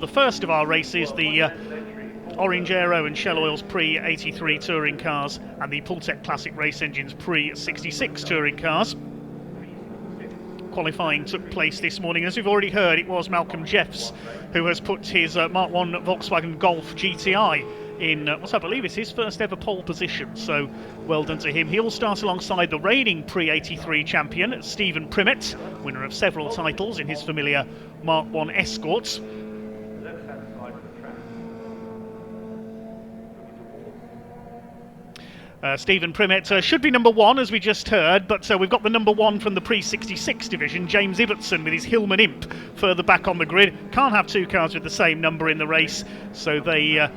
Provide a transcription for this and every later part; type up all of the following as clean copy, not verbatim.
The first of our races, the Orange Aero and Shell Oils Pre-83 touring cars and the Pultec Classic Race Engines Pre-66 touring cars. Qualifying took place this morning. As we've already heard, it was Malcolm Jeffs who has put his Mark 1 Volkswagen Golf GTI in what I believe is his first ever pole position, so well done to him. He'll start alongside the reigning Pre-83 champion, Stephen Primett, winner of several titles in his familiar Mark 1 Escorts. Stephen Primett should be number one, as we just heard, but we've got the number one from the Pre-66 division, James Ibbetson, with his Hillman Imp further back on the grid. Can't have two cars with the same number in the race, so they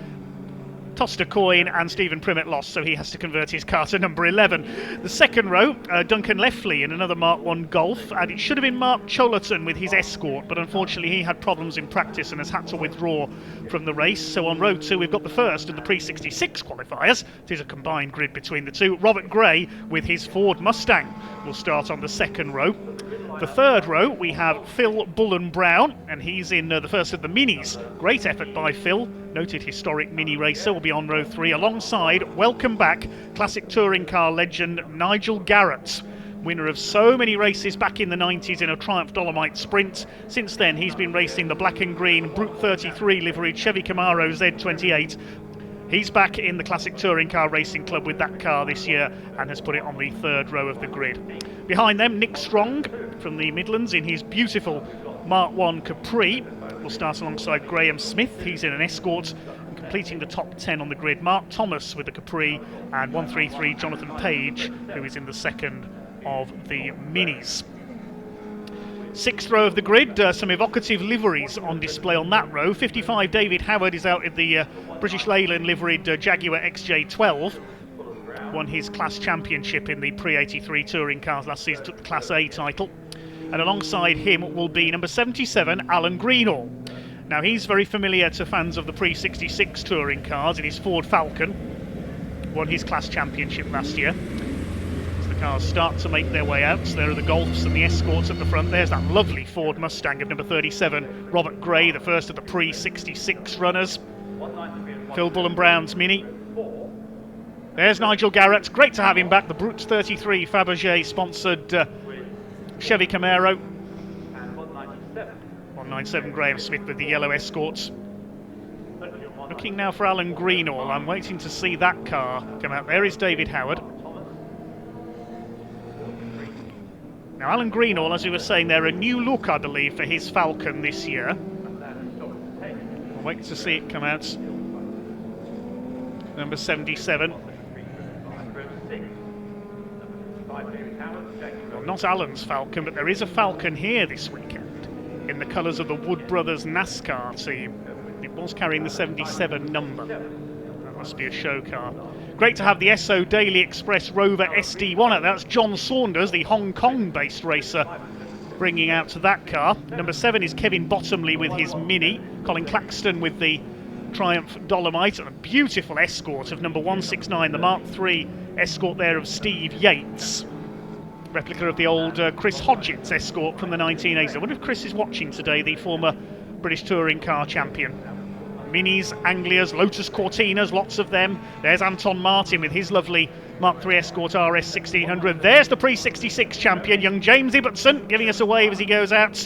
tossed a coin and Stephen Primett lost, so he has to convert his car to number 11. The second row, Duncan Leffley in another Mark 1 Golf, and it should have been Mark Cholerton with his Escort, but unfortunately he had problems in practice and has had to withdraw from the race. So on row 2 we've got the first of the Pre-66 qualifiers. It is a combined grid between the two. Robert Gray with his Ford Mustang will start on the second row. The third row we have Phil Bullen-Brown, and he's in the first of the Minis. Great effort by Phil, noted historic mini racer, will be on row 3 alongside welcome back classic touring car legend Nigel Garrett, winner of so many races back in the 90s in a Triumph Dolomite Sprint. Since then he's been racing the black and green Brute 33 liveried Chevy Camaro Z28. He's back in the Classic Touring Car Racing Club with that car this year and has put it on the third row of the grid. Behind them, Nick Strong from the Midlands in his beautiful Mark 1 Capri will start alongside Graham Smith. He's in an Escort and completing the top 10 on the grid. Mark Thomas with the Capri and 133 Jonathan Page, who is in the second of the Minis. Sixth row of the grid, some evocative liveries on display on that row. 55 David Howard is out in the British Leyland liveried Jaguar XJ12. Won his class championship in the Pre-83 touring cars last season, took the Class A title. And alongside him will be number 77, Alan Greenhall. Now he's very familiar to fans of the Pre-66 touring cars in his Ford Falcon. Won his class championship last year. Cars start to make their way out. So there are the Golfs and the Escorts at the front. There's that lovely Ford Mustang of number 37, Robert Gray, the first of the Pre-66 runners. Phil Bullen-Brown's Mini. There's Nigel Garrett. Great to have him back. The Brute 33 Fabergé sponsored Chevy Camaro. 197 Graham Smith with the yellow Escorts. Looking now for Alan Greenhall. I'm waiting to see that car come out. There is David Howard. Now, Alan Greenhall, as we were saying, they're a new look, I believe, for his Falcon this year. I'll wait to see it come out. Number 77. Well, not Alan's Falcon, but there is a Falcon here this weekend in the colours of the Wood Brothers NASCAR team. It was carrying the 77 number. That must be a show car. Great to have the Esso Daily Express Rover SD1 out. That's John Saunders, the Hong Kong-based racer, bringing out to that car. Number 7 is Kevin Bottomley with his Mini. Colin Claxton with the Triumph Dolomite. And a beautiful Escort of number 169, the Mark III Escort there of Steve Yates. Replica of the old Chris Hodgetts Escort from the 1980s. I wonder if Chris is watching today, the former British Touring Car Champion. Minis, Anglias, Lotus Cortinas, lots of them. There's Anton Martin with his lovely Mark III Escort RS 1600. There's the Pre-66 champion, young James Ibbetson, giving us a wave as he goes out.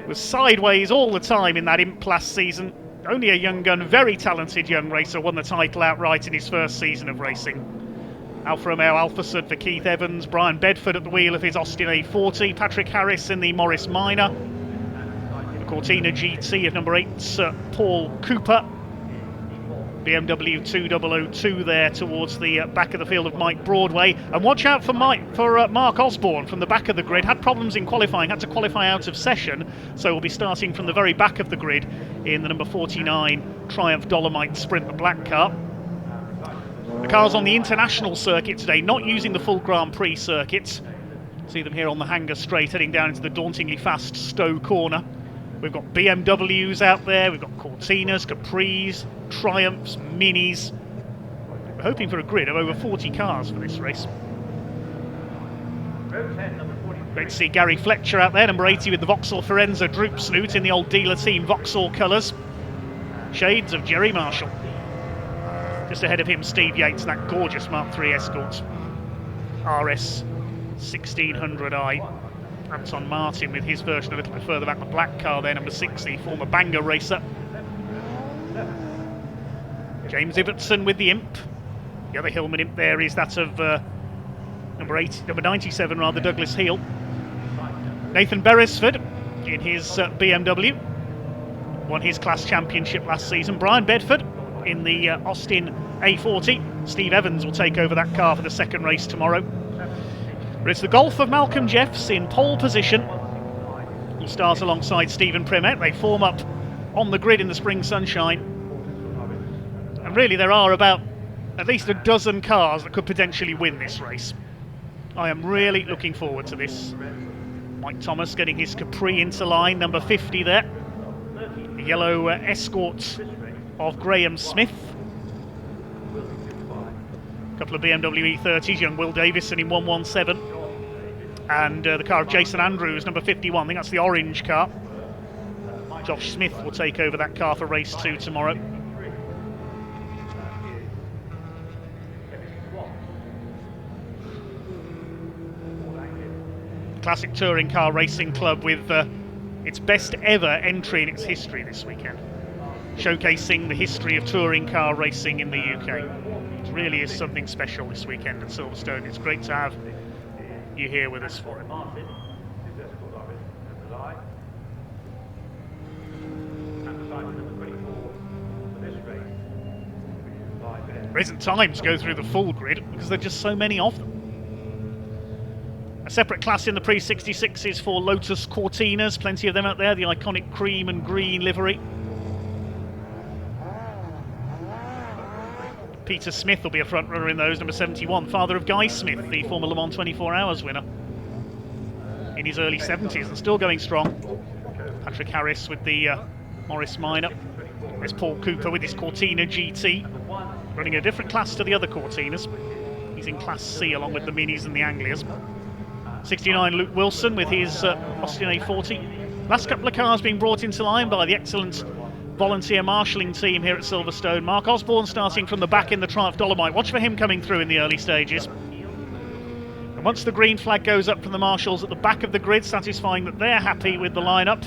Was sideways all the time in that Imp last season. Only a young gun, very talented young racer, won the title outright in his first season of racing. Alfa Romeo Alfa Sud for Keith Evans, Brian Bedford at the wheel of his Austin A40, Patrick Harris in the Morris Minor. Cortina GT of number 8, Paul Cooper. BMW 2002 there towards the back of the field of Mike Broadway. And watch out for Mark Osborne from the back of the grid. Had problems in qualifying, had to qualify out of session. So we'll be starting from the very back of the grid in the number 49 Triumph Dolomite Sprint, the black car. The car's on the international circuit today, not using the full Grand Prix circuits. See them here on the Hangar Straight, heading down into the dauntingly fast Stowe corner. We've got BMWs out there, we've got Cortinas, Capris, Triumphs, Minis. We're hoping for a grid of over 40 cars for this race. Great to see Gary Fletcher out there, number 80 with the Vauxhall Firenze droop snoot in the old dealer team Vauxhall colours. Shades of Jerry Marshall. Just ahead of him, Steve Yates, that gorgeous Mark III Escort. RS 1600i. Anton Martin with his version a little bit further back, the black car there, number 6, the former Bangor racer. James Ibbetson with the Imp. The other Hillman Imp there is that of number 97 rather, Douglas Heel. Nathan Beresford in his BMW. Won his class championship last season. Brian Bedford in the Austin A40. Steve Evans will take over that car for the second race tomorrow. But it's the Golf of Malcolm Jeffs in pole position. He'll start alongside Stephen Primet. They form up on the grid in the spring sunshine. And really there are about at least a dozen cars that could potentially win this race. I am really looking forward to this. Mike Thomas getting his Capri into line, number 50 there. The yellow Escort of Graham Smith. A couple of BMW E30s, young Will Davison in 117. And the car of Jason Andrews, number 51. I think that's the orange car. Josh Smith will take over that car for race 2 tomorrow. Classic Touring Car Racing Club with its best ever entry in its history this weekend, showcasing the history of touring car racing in the UK. It really is something special this weekend at Silverstone. It's great to have you here with us for it. There isn't time to go through the full grid because there are just so many of them. A separate class in the pre-66s for Lotus Cortinas, plenty of them out there, the iconic cream and green livery. Peter Smith will be a front runner in those, number 71, father of Guy Smith, the former Le Mans 24 Hours winner. In his early 70s and still going strong. Patrick Harris with the Morris Minor. There's Paul Cooper with his Cortina GT, running a different class to the other Cortinas. He's in Class C along with the Minis and the Anglias. 69 Luke Wilson with his Austin A40. Last couple of cars being brought into line by the excellent volunteer marshalling team here at Silverstone. Mark Osborne starting from the back in the Triumph Dolomite. Watch for him coming through in the early stages. And once the green flag goes up from the marshals at the back of the grid, satisfying that they're happy with the lineup,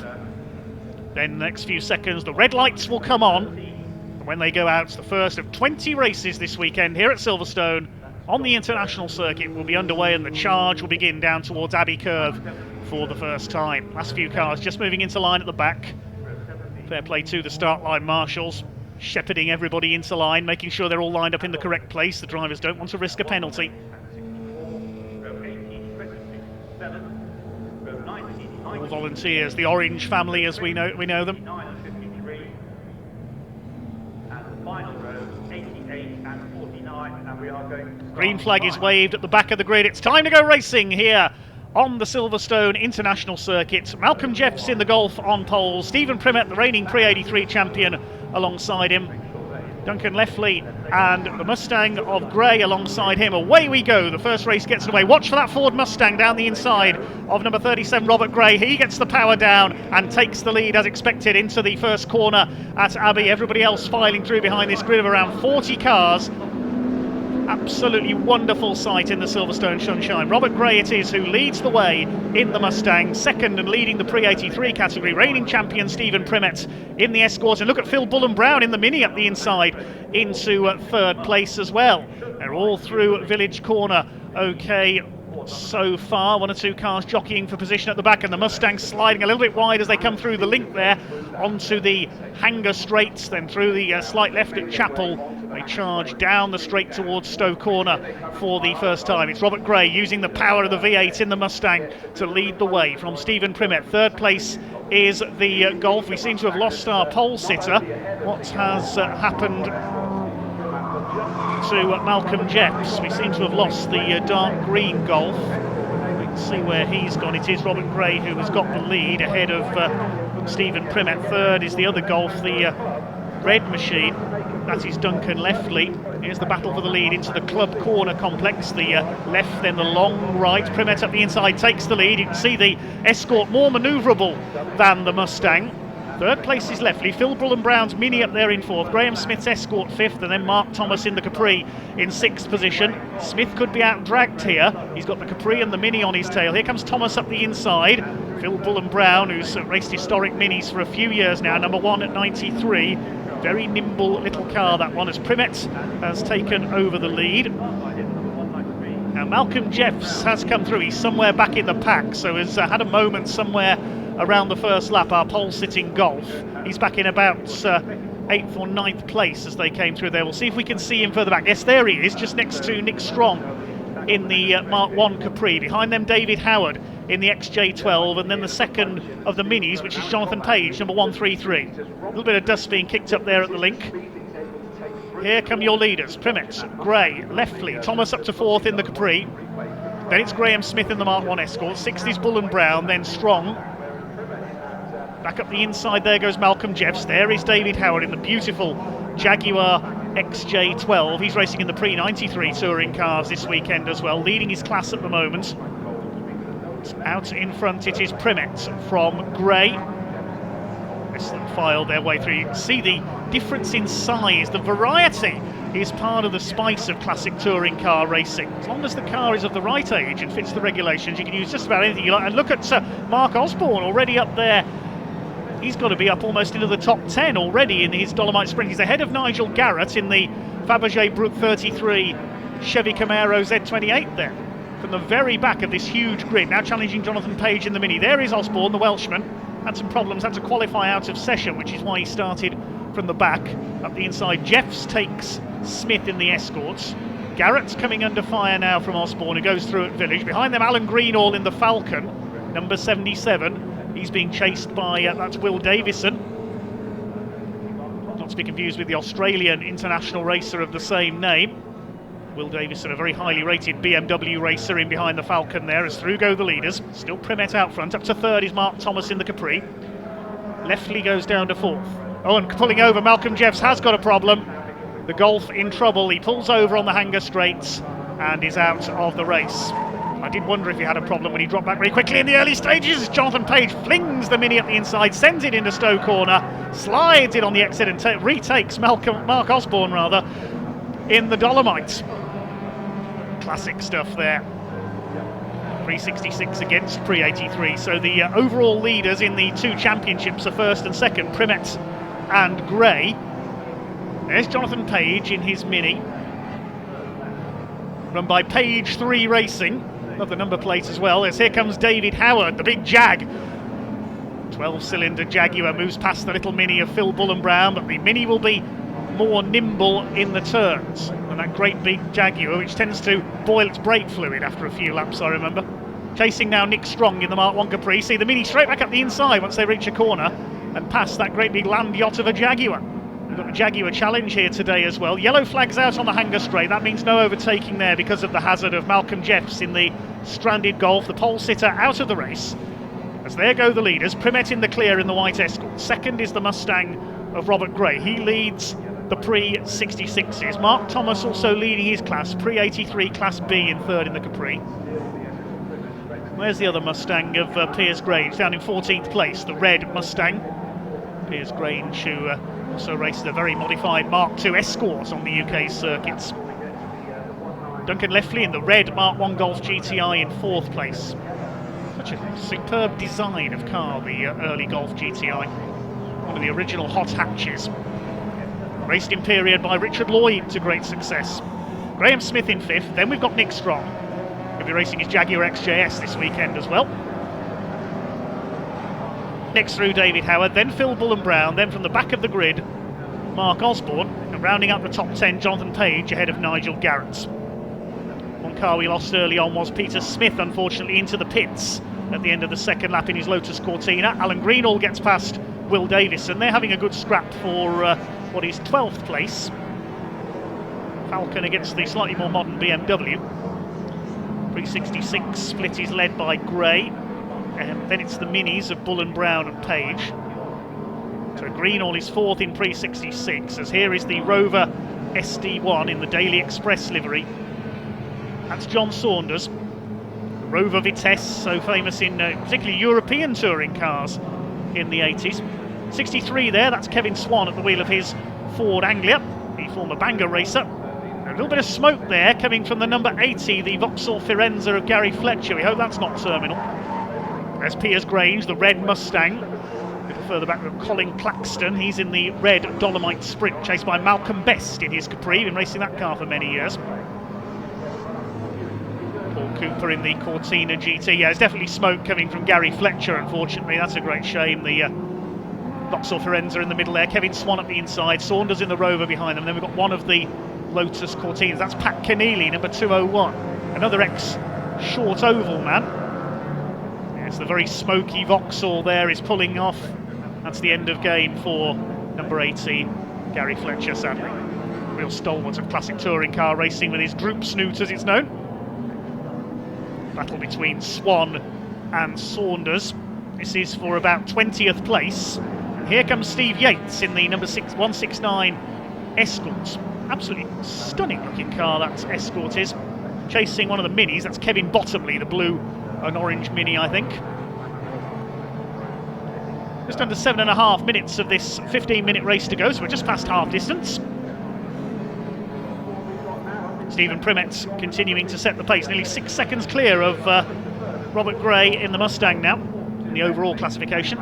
then the next few seconds the red lights will come on. And when they go out, the first of 20 races this weekend here at Silverstone on the international circuit will be underway, and the charge will begin down towards Abbey Curve for the first time. Last few cars just moving into line at the back. Fair play to the start line marshals, shepherding everybody into line, making sure they're all lined up in the correct place. The drivers don't want to risk a penalty. All volunteers, the Orange family as we know them. Green flag is waved at the back of the grid. It's time to go racing here on the Silverstone International Circuit. Malcolm Jeffs in the Golf on pole. Stephen Primet, the reigning Pre-83 champion, alongside him. Duncan Leffley and the Mustang of Gray alongside him. Away we go. The first race gets away. Watch for that Ford Mustang down the inside of number 37, Robert Gray. He gets the power down and takes the lead as expected into the first corner at Abbey. Everybody else filing through behind this grid of around 40 cars. Absolutely wonderful sight in the Silverstone sunshine. Robert Gray it is who leads the way in the Mustang. Second and leading the Pre-83 category, reigning champion Stephen Primet in the Escort. And look at Phil Bullen-Brown in the Mini up the inside into third place as well. They're all through Village Corner. Okay, so far, one or two cars jockeying for position at the back, and the Mustang sliding a little bit wide as they come through the link there onto the Hanger Straights, then through the slight left at Chapel. They charge down the straight towards Stowe Corner for the first time. It's Robert Gray using the power of the V8 in the Mustang to lead the way from Stephen Primet. Third place is the Golf. We seem to have lost our pole sitter. What has happened to Malcolm Jeffs? We seem to have lost the dark green Golf. Let's see where he's gone. It is Robert Gray who has got the lead ahead of Stephen Primet. Third is the other Golf, the red machine. That is Duncan Leffley. Here's the battle for the lead into the Club Corner complex. The left, then the long right. Primet up the inside takes the lead. You can see the Escort more manoeuvrable than the Mustang. Third place is Leffley. Phil Brown's Mini up there in fourth. Graham Smith's Escort fifth, and then Mark Thomas in the Capri in sixth position. Smith could be out-dragged here. He's got the Capri and the Mini on his tail. Here comes Thomas up the inside. Phil Brown, who's raced historic Minis for a few years now, number one at 93. Very nimble little car, that one, as Primet has taken over the lead. Now Malcolm Jeffs has come through. He's somewhere back in the pack, so has had a moment somewhere around the first lap, our pole-sitting Golf. He's back in about 8th or 9th place as they came through there. We'll see if we can see him further back. Yes, there he is, just next to Nick Strong in the Mark 1 Capri. Behind them, David Howard in the XJ12, and then the second of the Minis, which is Jonathan Page, number 133. A little bit of dust being kicked up there at the link. Here come your leaders, Primet, Gray, Leffley, Thomas up to fourth in the Capri. Then it's Graham Smith in the Mark 1 Escort. Sixth is Brown, then Strong. Back up the inside, there goes Malcolm Jeffs. There is David Howard in the beautiful Jaguar XJ12. He's racing in the Pre-93 touring cars this weekend as well, leading his class at the moment. Out in front it is Primet from Gray. This filed their way through. You can see the difference in size. The variety is part of the spice of classic touring car racing. As long as the car is of the right age and fits the regulations, you can use just about anything you like. And look at Mark Osborne already up there. He's got to be up almost into the top 10 already in his Dolomite Sprint. He's ahead of Nigel Garrett in the Fabergé Brook 33 Chevy Camaro Z28 there. From the very back of this huge grid, now challenging Jonathan Page in the Mini. There is Osborne, the Welshman. Had some problems, had to qualify out of session, which is why he started from the back. Up the inside, Jeffs takes Smith in the Escorts. Garrett's coming under fire now from Osborne, who goes through at Village. Behind them, Alan Greenhall in the Falcon, number 77. He's being chased by, that's Will Davison. Not to be confused with the Australian international racer of the same name. Will Davison, a very highly rated BMW racer, in behind the Falcon there, as through go the leaders. Still Primet out front. Up to third is Mark Thomas in the Capri. Leffley goes down to fourth. Oh, and pulling over, Malcolm Jeffs has got a problem. The Golf in trouble. He pulls over on the Hanger Straights and is out of the race. I did wonder if he had a problem when he dropped back very quickly in the early stages. Jonathan Page flings the Mini up the inside, sends it into Stowe corner, slides it on the exit and retakes Mark Osborne in the Dolomites. Classic stuff there. Pre-66 against pre-83. So the overall leaders in the two championships are first and second, Primet and Gray. There's Jonathan Page in his Mini, run by Page 3 Racing. Love the number plate as well. As here comes David Howard, the big Jag. 12-cylinder Jaguar moves past the little Mini of Phil Brown, but the Mini will be more nimble in the turns than that great big Jaguar, which tends to boil its brake fluid after a few laps, I remember. Chasing now Nick Strong in the Mark 1 Capri. See the Mini straight back up the inside once they reach a corner and past that great big land yacht of a Jaguar. We've got the Jaguar Challenge here today as well. Yellow flags out on the Hanger Straight. That means no overtaking there because of the hazard of Malcolm Jeffs in the stranded Golf. The pole sitter out of the race. As there go the leaders. Primet in the clear in the white Escort. Second is the Mustang of Robert Gray. He leads the pre-66s. Mark Thomas also leading his class. Pre-83 Class B in third in the Capri. Where's the other Mustang of Piers Grange? Down in 14th place, the red Mustang. Piers Grange, who also races a very modified Mark II Escort on the UK circuits. Duncan Leffley in the red Mark 1 Golf GTI in fourth place. Such a superb design of car, the early Golf GTI. One of the original hot hatches. Raced in period by Richard Lloyd to great success. Graham Smith in fifth. Then we've got Nick Strong. He'll be racing his Jaguar XJS this weekend as well. Next through David Howard, then Phil Brown, then from the back of the grid, Mark Osborne, and rounding up the top 10, Jonathan Page ahead of Nigel Garrett. One car we lost early on was Peter Smith, unfortunately, into the pits at the end of the second lap in his Lotus Cortina. Alan Greenhall gets past Will Davison. They're having a good scrap for what is 12th place. Falcon against the slightly more modern BMW. Pre-66 split is led by Gray. And then it's the Minis of Brown and Page. So Greenhall is fourth in Pre-66, as here is the Rover SD1 in the Daily Express livery. That's John Saunders. The Rover Vitesse, so famous in particularly European touring cars in the 80s. 63 there, that's Kevin Swan at the wheel of his Ford Anglia, the former Bangor racer. A little bit of smoke there coming from the number 80, the Vauxhall Firenze of Gary Fletcher. We hope that's not terminal. There's Piers Grange, the red Mustang. A little further back with Colin Claxton. He's in the red Dolomite Sprint, chased by Malcolm Best in his Capri. Been racing that car for many years. Paul Cooper in the Cortina GT. Yeah, there's definitely smoke coming from Gary Fletcher, unfortunately. That's a great shame. The Vauxhall Firenze in the middle there. Kevin Swan at the inside. Saunders in the Rover behind them. Then we've got one of the Lotus Cortinas. That's Pat Keneally, number 201. Another ex-short oval man. Yes, the very smoky Vauxhall there is pulling off. That's the end of game for number 18, Gary Fletcher, sadly. Real stalwart of classic touring car racing with his Droop Snoot, as it's known. Battle between Swan and Saunders. This is for about 20th place. And here comes Steve Yates in the number 169 Escort. Absolutely stunning looking car that Escort is. Chasing one of the minis, that's Kevin Bottomley, the blue and orange mini, I think. Just under 7.5 minutes of this 15-minute race to go, so we're just past half distance. Stephen Primet continuing to set the pace, nearly 6 seconds clear of Robert Gray in the Mustang now, in the overall classification.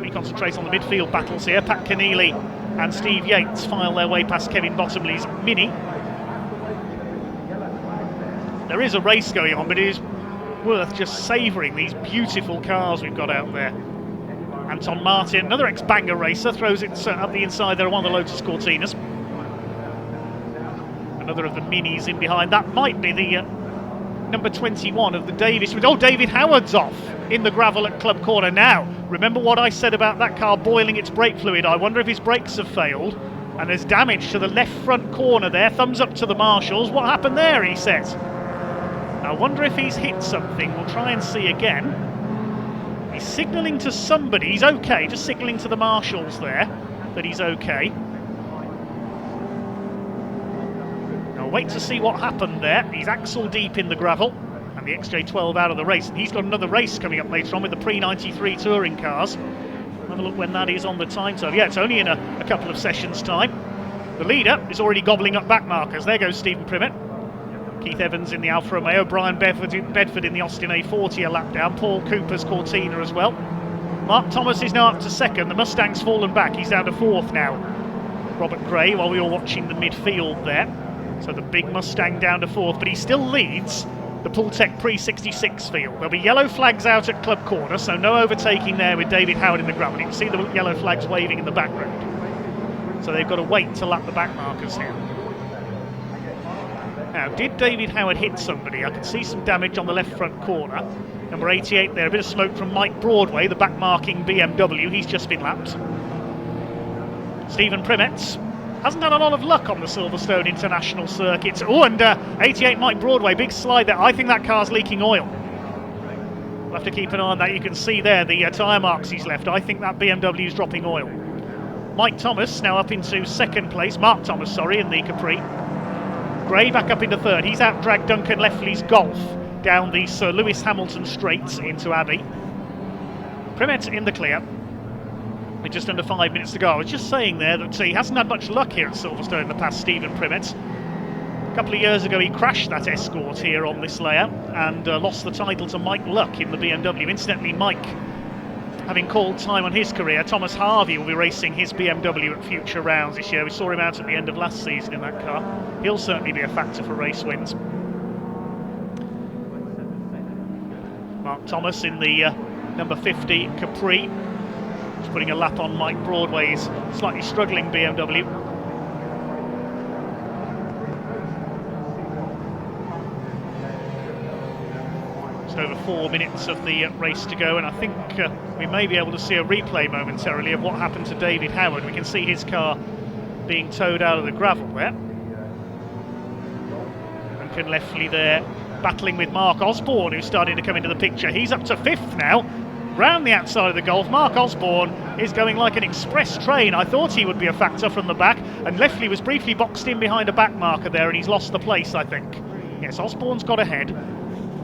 We concentrate on the midfield battles here. Pat Keneally and Steve Yates file their way past Kevin Bottomley's Mini. There is a race going on, but it is worth just savouring these beautiful cars we've got out there. Anton Martin, another ex-Bangor racer, throws it up the inside there, one of the Lotus Cortinas. Another of the minis in behind. That might be the number 21 of the Davis. Oh, David Howard's off in the gravel at Club Corner now. Remember what I said about that car boiling its brake fluid? I wonder if his brakes have failed. And there's damage to the left front corner there. Thumbs up to the marshals. What happened there, he says. I wonder if he's hit something. We'll try and see again. He's signalling to somebody. He's okay. Just signalling to the marshals there that he's okay. I'll wait to see what happened there. He's axle deep in the gravel. And the XJ12 out of the race. And he's got another race coming up later on with the pre-93 touring cars. Have a look when that is on the timetable. Yeah, it's only in a couple of sessions' time. The leader is already gobbling up back markers. There goes Stephen Primet. Keith Evans in the Alfa Romeo. Brian Bedford in the Austin A40 a lap down. Paul Cooper's Cortina as well. Mark Thomas is now up to second. The Mustang's fallen back. He's down to fourth now. Robert Gray, while we were watching the midfield there. So the big Mustang down to fourth, but he still leads the Pultec Pre-66 field. There'll be yellow flags out at Club Corner, so no overtaking there with David Howard in the gravel. You can see the yellow flags waving in the background. So they've got to wait to lap the back markers here. Now, did David Howard hit somebody? I can see some damage on the left front corner. Number 88 there, a bit of smoke from Mike Broadway, the back marking BMW. He's just been lapped. Stephen Primet hasn't had a lot of luck on the Silverstone International Circuit. Oh, and 88 Mike Broadway, big slide there. I think that car's leaking oil. We'll have to keep an eye on that. You can see there the tyre marks he's left. I think that BMW is dropping oil. Mike Thomas now up into second place. Mark Thomas, sorry, in the Capri. Gray back up into third. He's out-dragged Duncan Leffley's Golf down the Sir Lewis Hamilton Straight into Abbey. Primet in the clear. With just under 5 minutes to go. I was just saying there that he hasn't had much luck here at Silverstone in the past, Stephen Primet. A couple of years ago he crashed that Escort here on this layout and lost the title to Mike Luck in the BMW. Incidentally, Mike, having called time on his career, Thomas Harvey will be racing his BMW at future rounds this year. We saw him out at the end of last season in that car. He'll certainly be a factor for race wins. Mark Thomas in the number 50 Capri. Just putting a lap on Mike Broadway's slightly struggling BMW. Just over 4 minutes of the race to go, and I think we may be able to see a replay momentarily of what happened to David Howard. We can see his car being towed out of the gravel there. Duncan Leffley there battling with Mark Osborne, who's starting to come into the picture. He's up to fifth now. Round the outside of the Golf, Mark Osborne is going like an express train. I thought he would be a factor from the back, and Leffley was briefly boxed in behind a back marker there, and he's lost the place, I think. Yes, Osborne's got ahead.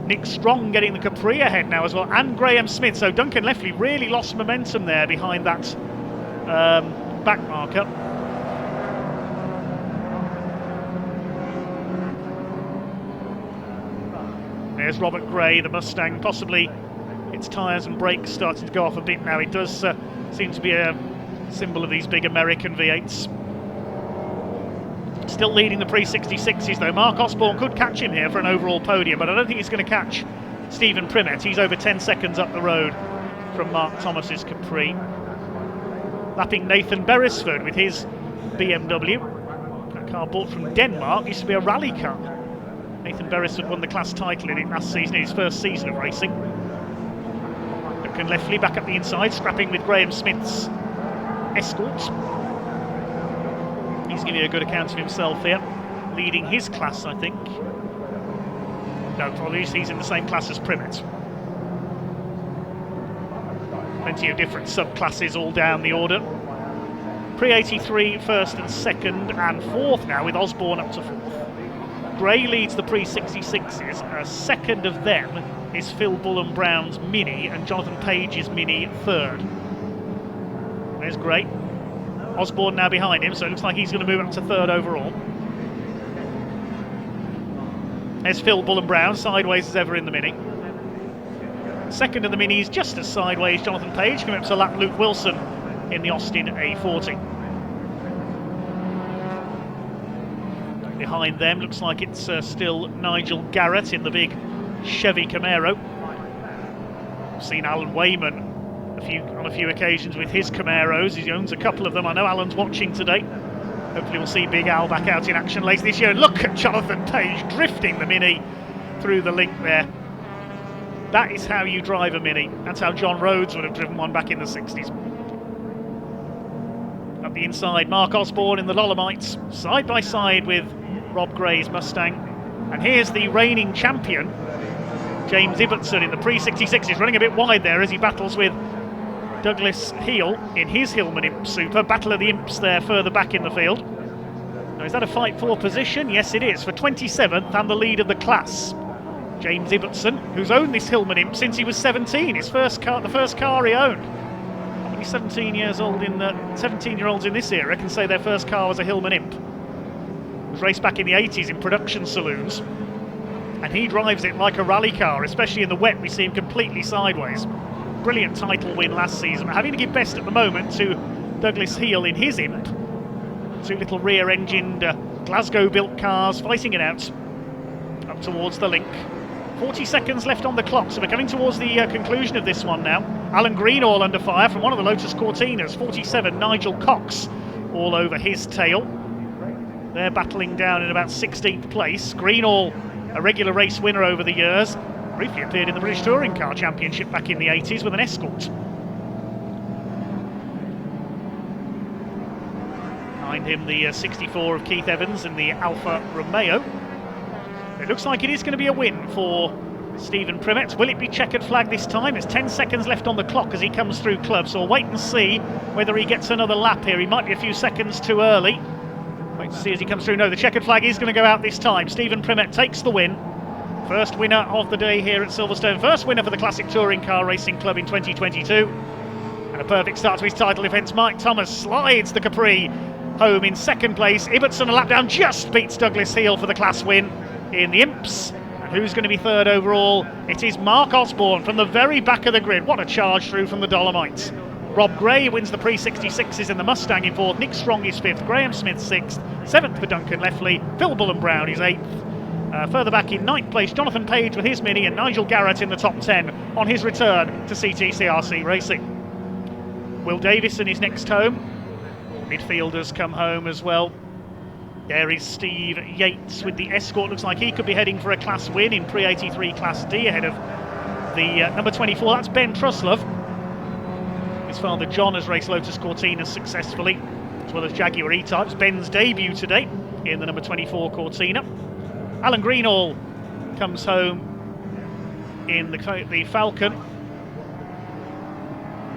Nick Strong getting the Capri ahead now as well, and Graham Smith. So Duncan Leffley really lost momentum there behind that back marker. There's Robert Gray, the Mustang, possibly its tyres and brakes starting to go off a bit now. It does seem to be a symbol of these big American V8s. Still leading the pre-66s though. Mark Osborne could catch him here for an overall podium, but I don't think he's going to catch Stephen Primet. He's over 10 seconds up the road from Mark Thomas's Capri. Lapping Nathan Beresford with his BMW. That car bought from Denmark, used to be a rally car. Nathan Beresford won the class title in it last season, in his first season of racing. Duncan Leffley back up the inside, scrapping with Graham Smith's Escort. He's giving a good account of himself here, leading his class, I think. No, probably he's in the same class as Primet. Plenty of different subclasses all down the order. Pre-83 first and second and fourth now, with Osborne up to fourth. Gray leads the pre-66s. Second of them is Phil Bullen Brown's Mini, and Jonathan Page's Mini third. There's Gray. Osborne now behind him, so it looks like he's going to move up to third overall. There's Phil Bullen Brown, sideways as ever in the Mini. Second of the Minis, just as sideways, Jonathan Page, coming up to lap Luke Wilson in the Austin A40. Behind them, looks like it's still Nigel Garrett in the big Chevy Camaro. I've seen Alan Wayman on a few occasions with his Camaros. He owns a couple of them. I know Alan's watching today. Hopefully we'll see Big Al back out in action later this year. Look at Jonathan Page drifting the Mini through the link there. That is how you drive a Mini. That's how John Rhodes would have driven one back in the 60s. Up the inside, Mark Osborne in the Dolomites, side by side with Rob Gray's Mustang. And here's the reigning champion, James Ibbetson, in the pre-66s, running a bit wide there as he battles with Douglas Heel in his Hillman Imp Super. Battle of the Imps there further back in the field. Now, is that a fight for position? Yes, it is, for 27th and the lead of the class. James Ibbetson, who's owned this Hillman Imp since he was 17, his first car, the first car he owned. How many 17-year-olds in this era can say their first car was a Hillman Imp? It was raced back in the 80s in production saloons, and he drives it like a rally car, especially in the wet. We see him completely sideways. Brilliant title win last season, having to give best at the moment to Douglas Heel in his Imp. Two little rear-engined Glasgow-built cars fighting it out up towards the link. 40 seconds left on the clock, so we're coming towards the conclusion of this one now. Alan Greenhall under fire from one of the Lotus Cortinas. 47, Nigel Cox, all over his tail. They're battling down in about 16th place. Greenhall, a regular race winner over the years, briefly appeared in the British Touring Car Championship back in the 80s with an Escort. Behind him, the 64 of Keith Evans and the Alfa Romeo. It looks like it is going to be a win for Stephen Primet. Will it be checkered flag this time? There's 10 seconds left on the clock as he comes through club, so we'll wait and see whether he gets another lap here. He might be a few seconds too early. Wait to see as he comes through. No, the checkered flag is going to go out this time. Stephen Primet takes the win. First winner of the day here at Silverstone. First winner for the Classic Touring Car Racing Club in 2022. And a perfect start to his title defence. Mike Thomas slides the Capri home in second place. Ibbetson, a lap down, just beats Douglas Heel for the class win in the Imps. And who's going to be third overall? It is Mark Osborne from the very back of the grid. What a charge through from the Dolomites. Rob Gray wins the pre-66s in the Mustang in fourth. Nick Strong is fifth. Graham Smith sixth. Seventh for Duncan Leffley. Phil Bullen Brown is eighth. Further back in ninth place, Jonathan Page with his Mini, and Nigel Garrett in the top 10 on his return to CTCRC Racing. Will Davison is next home. Midfielders come home as well. There is Steve Yates with the Escort. Looks like he could be heading for a class win in pre-83 Class D ahead of the number 24. That's Ben Truslove. His father John has raced Lotus Cortina successfully, as well as Jaguar E-Types. Ben's debut today in the number 24 Cortina. Alan Greenhall comes home in the Falcon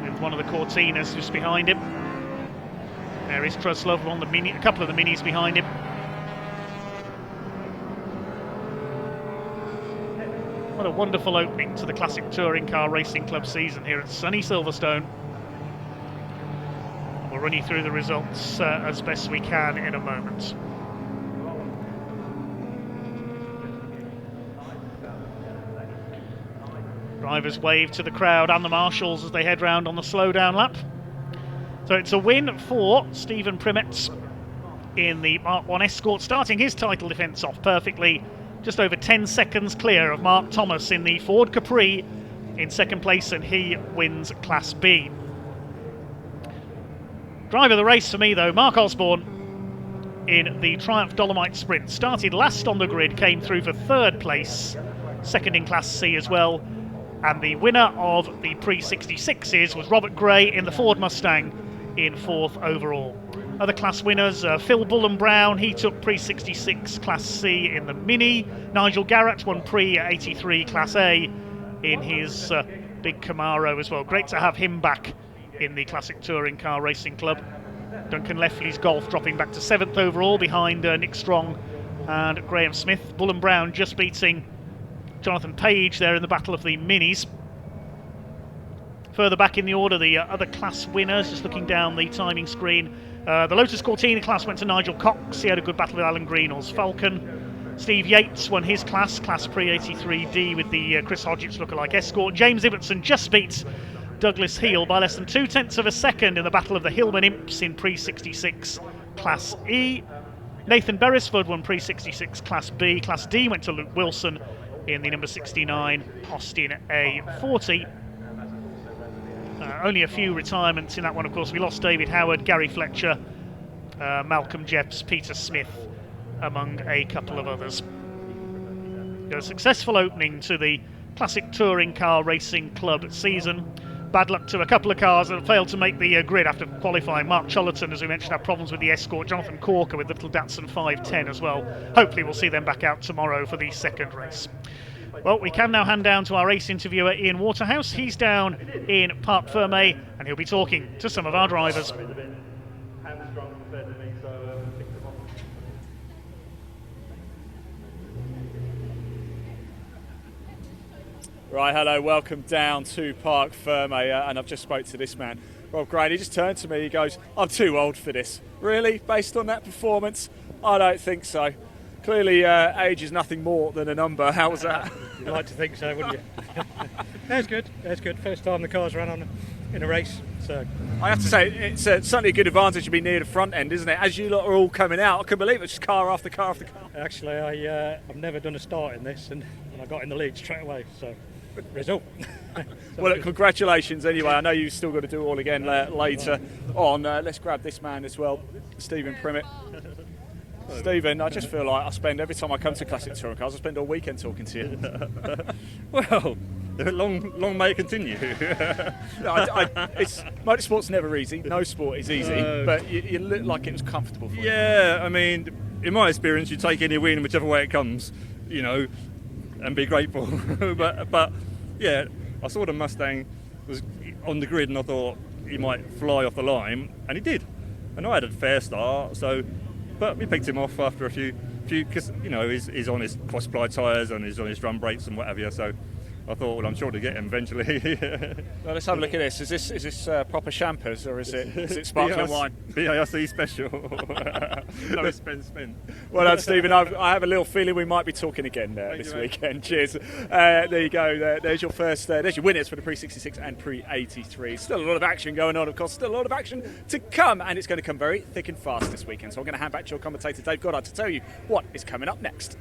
with one of the Cortinas just behind him. There is Truslove on the Mini, a couple of the Minis behind him. What a wonderful opening to the Classic Touring Car Racing Club season here at sunny Silverstone. We'll We'll run you through the results as best we can in a moment. Drivers wave to the crowd and the marshals as they head round on the slowdown lap. So it's a win for Stephen Primet in the Mark 1 Escort, starting his title defence off perfectly, just over 10 seconds clear of Mark Thomas in the Ford Capri in second place, and he wins Class B. Driver of the race for me though, Mark Osborne in the Triumph Dolomite Sprint. Started last on the grid, came through for third place, second in Class C as well. And the winner of the Pre-66s was Robert Gray in the Ford Mustang in fourth overall. Other class winners, Phil Bullen-Brown, he took Pre-66 Class C in the Mini. Nigel Garrett won Pre-83 Class A in his big Camaro as well. Great to have him back in the Classic Touring Car Racing Club. Duncan Leffley's Golf dropping back to 7th overall behind Nick Strong and Graham Smith. Bullen-Brown just beating Jonathan Page there in the battle of the Minis. Further back in the order, the other class winners, just looking down the timing screen. The Lotus Cortina class went to Nigel Cox. He had a good battle with Alan Greenhall's Falcon. Steve Yates won his class Pre-83D with the Chris Hodgetts lookalike Escort. James Ibbetson just beat Douglas Heel by less than 0.2 of a second in the battle of the Hillman Imps in Pre-66 Class E. Nathan Beresford won Pre-66 Class B. Class D went to Luke Wilson in the number 69 Austin A40. Only a few retirements in that one, of course. We lost David Howard, Gary Fletcher, Malcolm Jepps, Peter Smith, among a couple of others. A successful opening to the Classic Touring Car Racing Club season. Bad luck to a couple of cars that failed to make the grid after qualifying. Mark Chollerton, as we mentioned, had problems with the Escort. Jonathan Corker with the little Datsun 510 as well. Hopefully we'll see them back out tomorrow for the second race. Well, we can now hand down to our race interviewer, Ian Waterhouse. He's down in Parc Fermé, and he'll be talking to some of our drivers. Right, hello, welcome down to Parc Fermé, and I've just spoke to this man, Rob Gray. He just turned to me, he goes, I'm too old for this. Really? Based on that performance? I don't think so. Clearly, age is nothing more than a number. How was that? You'd like to think so, wouldn't you? That's good, that's good. First time the car's run on in a race, so... I have to say, it's certainly a good advantage to be near the front end, isn't it? As you lot are all coming out, I couldn't believe it, just car after car after car. Actually, I've never done a start in this, and I got in the lead straight away, so... result. Well, look, congratulations anyway. I know you've still got to do it all again later on. Let's grab this man as well, Stephen Primet. Stephen, I just feel like I spend, every time I come to Classic Touring Cars, I spend all weekend talking to you. Well, long may it continue. Motorsport's never easy. No sport is easy, but you look like it was comfortable for you. Yeah, I mean, in my experience, you take any win whichever way it comes, you know, and be grateful. but yeah, I saw the Mustang was on the grid and I thought he might fly off the line, and he did. And I had a fair start, but we picked him off after a few because you know he's on his cross-ply tyres and he's on his drum brakes and what have you. So I thought, well, I'm sure to get him eventually. Well, let's have a look at this. Is this proper champers or is it sparkling wine? BARC special. No spin. Well done, Stephen. I have a little feeling we might be talking again this weekend. Cheers. There you go. There's your first. There's your winners for the Pre-66 and Pre-83. Still a lot of action going on, of course. Still a lot of action to come, and it's going to come very thick and fast this weekend. So I'm going to hand back to your commentator, Dave Goddard, to tell you what is coming up next.